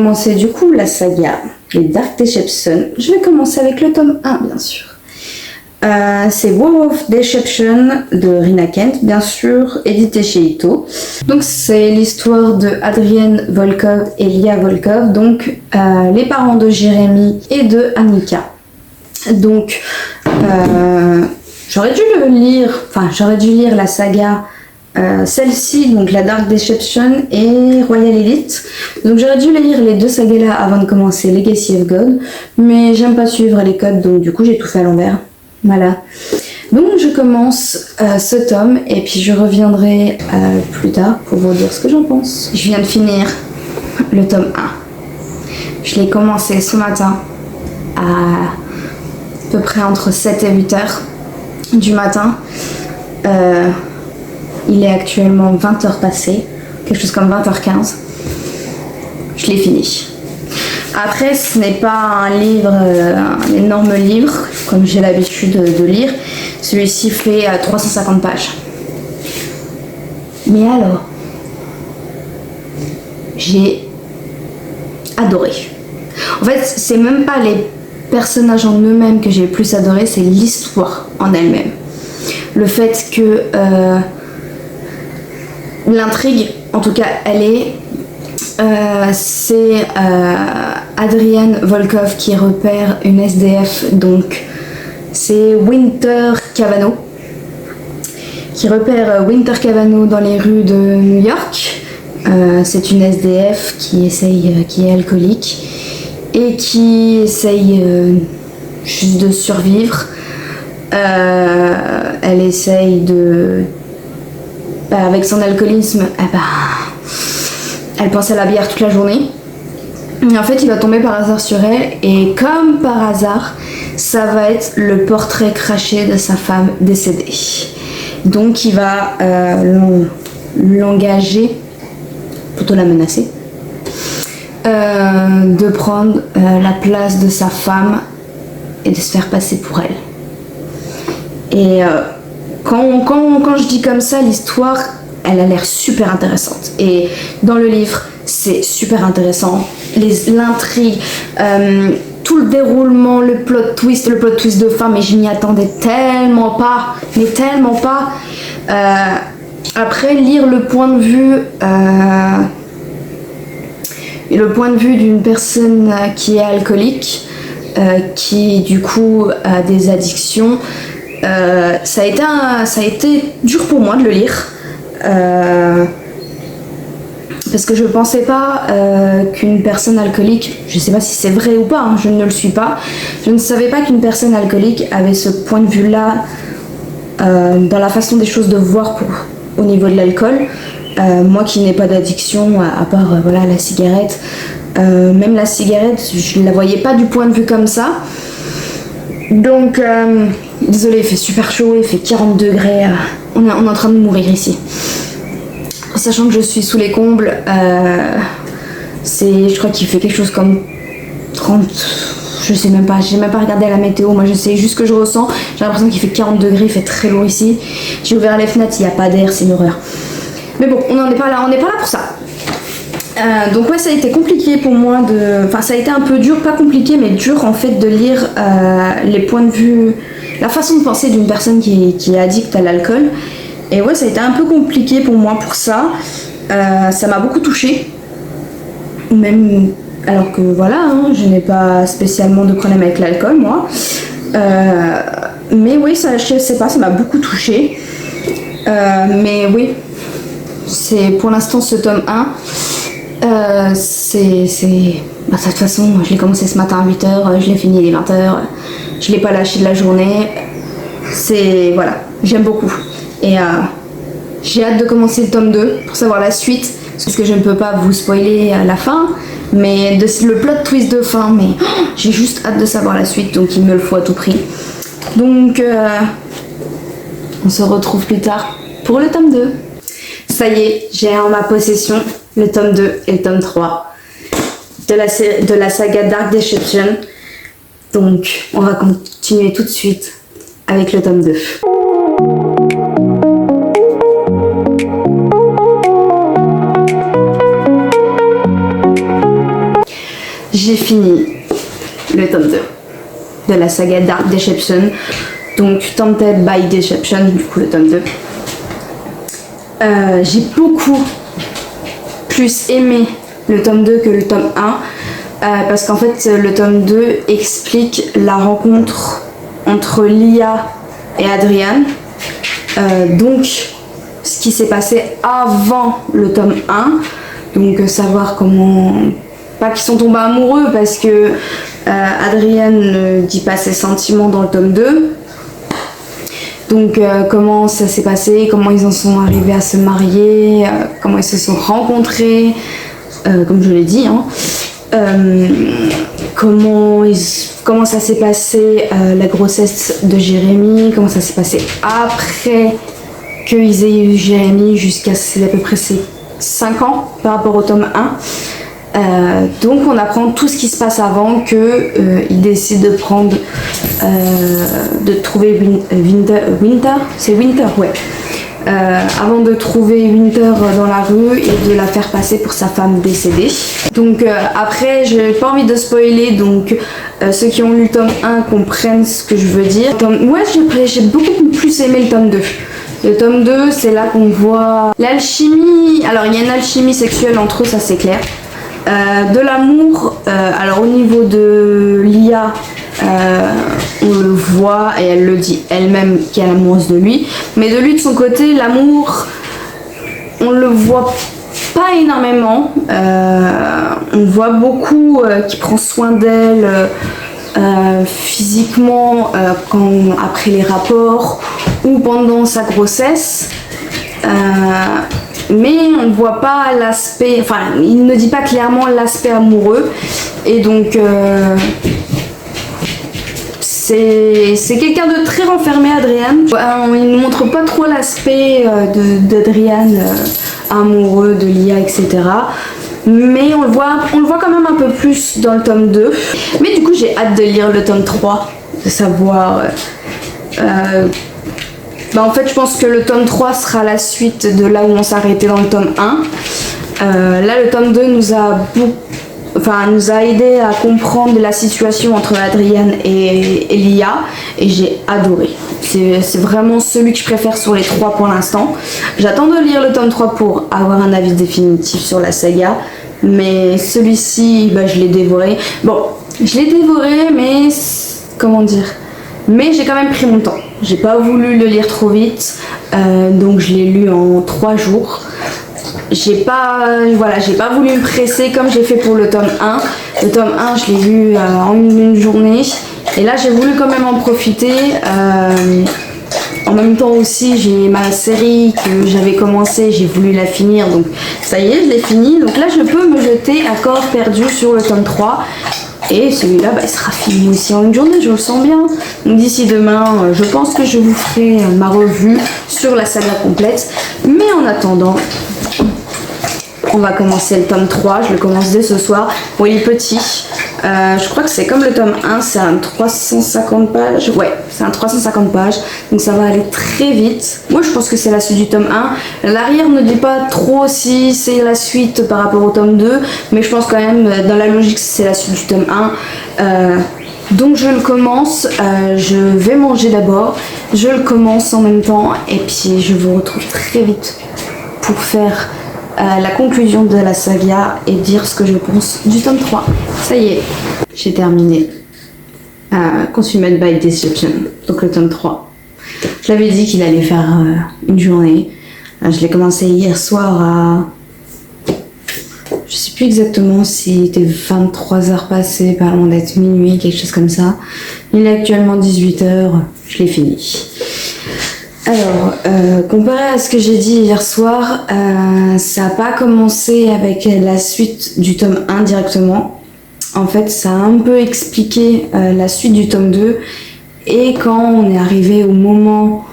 commencer du coup la saga les Dark Deception. Je vais commencer avec le tome 1 bien sûr. C'est War of Deception de Rina Kent, bien sûr, édité chez Ito. Donc c'est l'histoire de Adrienne Volkov et Lia Volkov, donc les parents de Jérémy et de Annika. Donc j'aurais dû lire la saga, celle-ci, donc la Dark Deception et Royal Elite. Donc j'aurais dû lire les deux sagas là avant de commencer Legacy of God, mais j'aime pas suivre les codes, donc du coup j'ai tout fait à l'envers. Voilà. Donc je commence ce tome et puis je reviendrai plus tard pour vous dire ce que j'en pense. Je viens de finir le tome 1. Je l'ai commencé ce matin à peu près entre 7 et 8 heures du matin. Il est actuellement 20h passé, quelque chose comme 20h15. Je l'ai fini. Après, ce n'est pas un livre, un énorme livre, comme j'ai l'habitude de lire. Celui-ci fait 350 pages. Mais alors, j'ai adoré. En fait, c'est même pas les personnages en eux-mêmes que j'ai le plus adoré, c'est l'histoire en elle-même. Le fait que l'intrigue, en tout cas, elle est... c'est Adrienne Volkov qui repère une SDF, donc c'est Winter Cavano qui repère Winter Cavano dans les rues de New York. C'est une SDF qui est alcoolique et qui essaye juste de survivre. Elle essaye avec son alcoolisme, elle pense à la bière toute la journée. Et en fait, il va tomber par hasard sur elle. Et comme par hasard, ça va être le portrait craché de sa femme décédée. Donc, il va l'engager, plutôt la menacer, de prendre la place de sa femme et de se faire passer pour elle. Et quand je dis comme ça, l'histoire... elle a l'air super intéressante et dans le livre c'est super intéressant, l'intrigue, tout le déroulement, le plot twist de fin, mais je n'y attendais tellement pas, après lire le point de vue d'une personne qui est alcoolique, qui du coup a des addictions, ça a été dur pour moi de le lire. Parce que je pensais pas qu'une personne alcoolique, je sais pas si c'est vrai ou pas, hein, je ne le suis pas, je ne savais pas qu'une personne alcoolique avait ce point de vue là dans la façon des choses de voir au niveau de l'alcool. Moi qui n'ai pas d'addiction à part la cigarette, même la cigarette je la voyais pas du point de vue comme ça. Donc désolée, il fait super chaud, il fait 40 degrés, on est en train de mourir ici. Sachant que je suis sous les combles, je crois qu'il fait quelque chose comme 30, je sais même pas, j'ai même pas regardé la météo, moi je sais juste ce que je ressens, j'ai l'impression qu'il fait 40 degrés, il fait très lourd ici, j'ai ouvert les fenêtres, il n'y a pas d'air, c'est une horreur. Mais bon, on n'est pas là pour ça. Donc ouais, ça a été compliqué pour moi ça a été un peu dur, pas compliqué mais dur en fait de lire les points de vue, la façon de penser d'une personne qui est addicte à l'alcool. Et ouais, ça a été un peu compliqué pour moi pour ça. Ça m'a beaucoup touchée. Même alors que je n'ai pas spécialement de problème avec l'alcool, moi. Mais oui, je sais pas, ça m'a beaucoup touchée. Mais oui, c'est pour l'instant ce tome 1. De toute façon, je l'ai commencé ce matin à 8h, je l'ai fini à 20h. Je l'ai pas lâché de la journée. J'aime beaucoup. Et j'ai hâte de commencer le tome 2 pour savoir la suite, parce que je ne peux pas vous spoiler la fin, mais le plot twist de fin, mais j'ai juste hâte de savoir la suite, donc il me le faut à tout prix. Donc on se retrouve plus tard pour le tome 2. Ça y est, j'ai en ma possession le tome 2 et le tome 3 de la saga Dark Deception. Donc on va continuer tout de suite avec le tome 2. j'ai fini le tome 2 de la saga Dark Deception, donc Tempted by Deception, du coup le tome 2. J'ai beaucoup plus aimé le tome 2 que le tome 1, parce qu'en fait le tome 2 explique la rencontre entre Lia et Adrian, donc ce qui s'est passé avant le tome 1, donc savoir comment, pas qu'ils sont tombés amoureux parce que Adrian ne dit pas ses sentiments dans le tome 2, donc comment ça s'est passé, comment ils en sont arrivés à se marier, comment ils se sont rencontrés, comme je l'ai dit, hein. Comment ça s'est passé la grossesse de Jérémy, comment ça s'est passé après qu'ils aient eu Jérémy jusqu'à à peu près ses 5 ans par rapport au tome 1. Donc on apprend tout ce qui se passe avant qu'ils décident de prendre, de trouver Winter, c'est Winter, ouais. Avant de trouver Winter dans la rue et de la faire passer pour sa femme décédée. Donc après, j'ai pas envie de spoiler, donc ceux qui ont lu le tome 1 comprennent ce que je veux dire. Ouais, j'ai beaucoup plus aimé le tome 2. Le tome 2, c'est là qu'on voit l'alchimie. Alors il y a une alchimie sexuelle entre eux, ça c'est clair. De l'amour, alors au niveau de Lia, on le voit et elle le dit elle-même qu'elle est amoureuse de lui, mais de lui de son côté, l'amour, on le voit pas énormément. On voit beaucoup qu'il prend soin d'elle physiquement, après les rapports ou pendant sa grossesse. Mais on ne voit pas l'aspect, enfin il ne dit pas clairement l'aspect amoureux, et donc c'est quelqu'un de très renfermé, Adrian. Il ne montre pas trop l'aspect d'Adrian amoureux de Lia, etc. Mais on le voit quand même un peu plus dans le tome 2. Mais du coup j'ai hâte de lire le tome 3, de savoir... en fait je pense que le tome 3 sera la suite de là où on s'est arrêté dans le tome 1. Là le tome 2 nous a aidé à comprendre la situation entre Adrian et Lia, et j'ai adoré. C'est vraiment celui que je préfère sur les 3 pour l'instant. J'attends de lire le tome 3 pour avoir un avis définitif sur la saga, mais celui-ci je l'ai dévoré. Bon, je l'ai dévoré, mais comment dire, mais j'ai quand même pris mon temps. J'ai pas voulu le lire trop vite, donc je l'ai lu en 3 jours. J'ai pas voulu me presser comme j'ai fait pour le tome 1. Le tome 1, je l'ai lu en une journée. Et là, j'ai voulu quand même en profiter. En même temps aussi, j'ai ma série que j'avais commencé, j'ai voulu la finir. Donc ça y est, je l'ai fini. Donc là, je peux me jeter à corps perdu sur le tome 3. Et celui-là, il sera fini aussi en une journée, je le sens bien. Donc d'ici demain, je pense que je vous ferai ma revue sur la saga complète. Mais en attendant, on va commencer le tome 3, je le commence dès ce soir. Bon, il est petit, je crois que c'est comme le tome 1, c'est un 350 pages. Ouais, c'est un 350 pages, donc ça va aller très vite. Moi je pense que c'est la suite du tome 1. L'arrière ne dit pas trop si c'est la suite par rapport au tome 2, mais je pense quand même, dans la logique, c'est la suite du tome 1. Donc je le commence, je vais manger d'abord, je le commence en même temps, et puis je vous retrouve très vite pour faire la conclusion de la saga et dire ce que je pense du tome 3. Ça y est, j'ai terminé Consumed by Deception, donc le tome 3. Je l'avais dit qu'il allait faire une journée. Je l'ai commencé hier soir à... Je sais plus exactement si c'était 23 heures passées, pas loin d'être minuit, quelque chose comme ça. Il est actuellement 18h, je l'ai fini. Alors, comparé à ce que j'ai dit hier soir, ça n'a pas commencé avec la suite du tome 1 directement. En fait, ça a un peu expliqué la suite du tome 2. Et quand on est arrivé au moment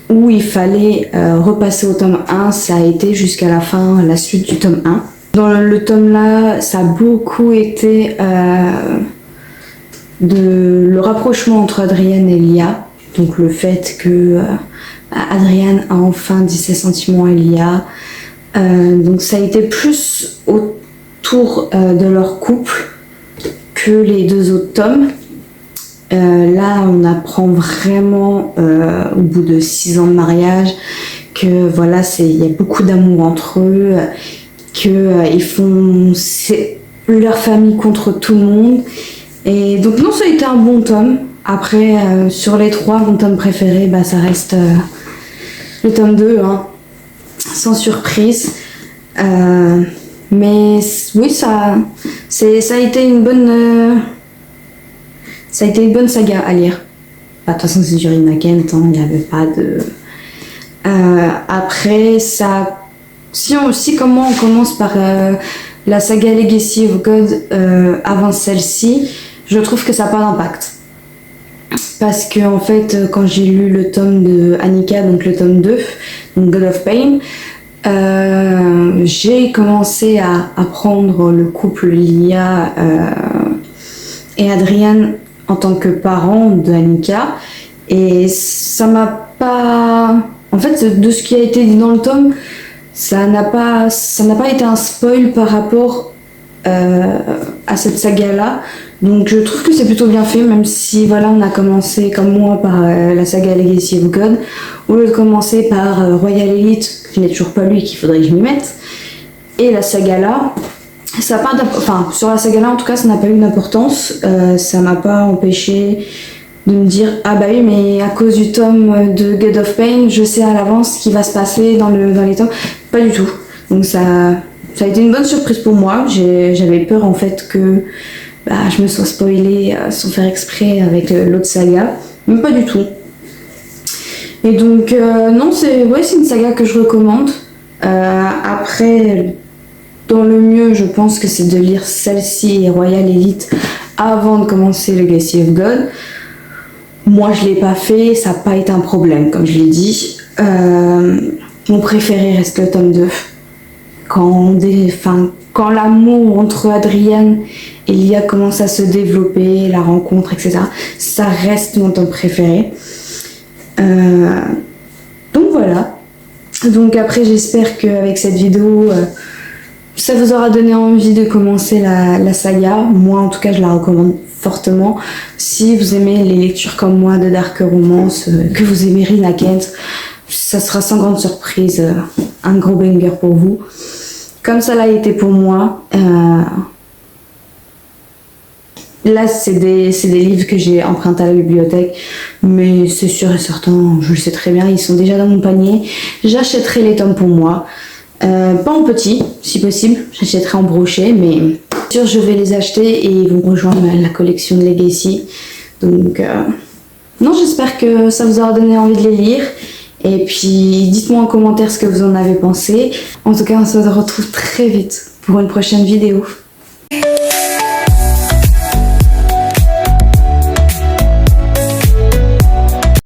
où il fallait repasser au tome 1, ça a été jusqu'à la fin, la suite du tome 1. Dans le tome là, ça a beaucoup été le rapprochement entre Adrian et Lia. Donc le fait que Adrian a enfin dit ses sentiments à Lia. Donc ça a été plus autour de leur couple que les 2 autres tomes. Là, on apprend vraiment au bout de 6 ans de mariage que voilà, il y a beaucoup d'amour entre eux, que ils font leur famille contre tout le monde. Et donc non, ça a été un bon tome. Après, sur les 3, mon tome préféré, bah, ça reste le tome 2, hein, sans surprise. Mais oui, ça a été une bonne saga à lire. Bah, de toute façon, c'est du Rina Kent, hein, il n'y avait pas de... après, comment on commence par la saga Legacy of God avant celle-ci, je trouve que ça n'a pas d'impact. Parce que, en fait, quand j'ai lu le tome de Annika, donc le tome 2, donc God of Pain, j'ai commencé à apprendre le couple Lia et Adrian en tant que parent de Annika, et ça m'a pas... En fait, de ce qui a été dit dans le tome, ça n'a pas été un spoil par rapport à cette saga-là. Donc je trouve que c'est plutôt bien fait, même si voilà, on a commencé comme moi par la saga Legacy of God, au lieu de commencer par Royal Elite, que je n'ai toujours pas lu et qu'il faudrait que je m'y mette, et la saga là, ça a pas sur la saga là en tout cas, ça n'a pas eu d'importance, ça m'a pas empêché de me dire ah bah oui, mais à cause du tome de God of Pain, je sais à l'avance ce qui va se passer dans les tomes. Pas du tout. Donc ça a été une bonne surprise pour moi. J'avais peur en fait que je me sois spoilée sans faire exprès avec l'autre saga, mais pas du tout. Et donc non, c'est une saga que je recommande. Après, dans le mieux, je pense que c'est de lire celle-ci et Royal Elite avant de commencer Legacy of God. Moi, je l'ai pas fait, ça n'a pas été un problème, comme je l'ai dit. Mon préféré reste le tome 2. Quand l'amour entre Adrian et Lia commence à se développer, la rencontre, etc., ça reste mon tome préféré. Donc voilà. Donc après, j'espère qu'avec cette vidéo, ça vous aura donné envie de commencer la saga. Moi, en tout cas, je la recommande fortement. Si vous aimez les lectures comme moi de dark romance, que vous aimez Rina Kent, ça sera sans grande surprise un gros banger pour vous. Comme ça l'a été pour moi. Là, c'est des livres que j'ai empruntés à la bibliothèque, mais c'est sûr et certain, je le sais très bien, ils sont déjà dans mon panier. J'achèterai les tomes pour moi. Pas en petit, si possible, j'achèterai en brochet, mais sûr, je vais les acheter et ils vont rejoindre la collection de Legacy. Donc, non, j'espère que ça vous aura donné envie de les lire. Et puis, dites-moi en commentaire ce que vous en avez pensé. En tout cas, on se retrouve très vite pour une prochaine vidéo.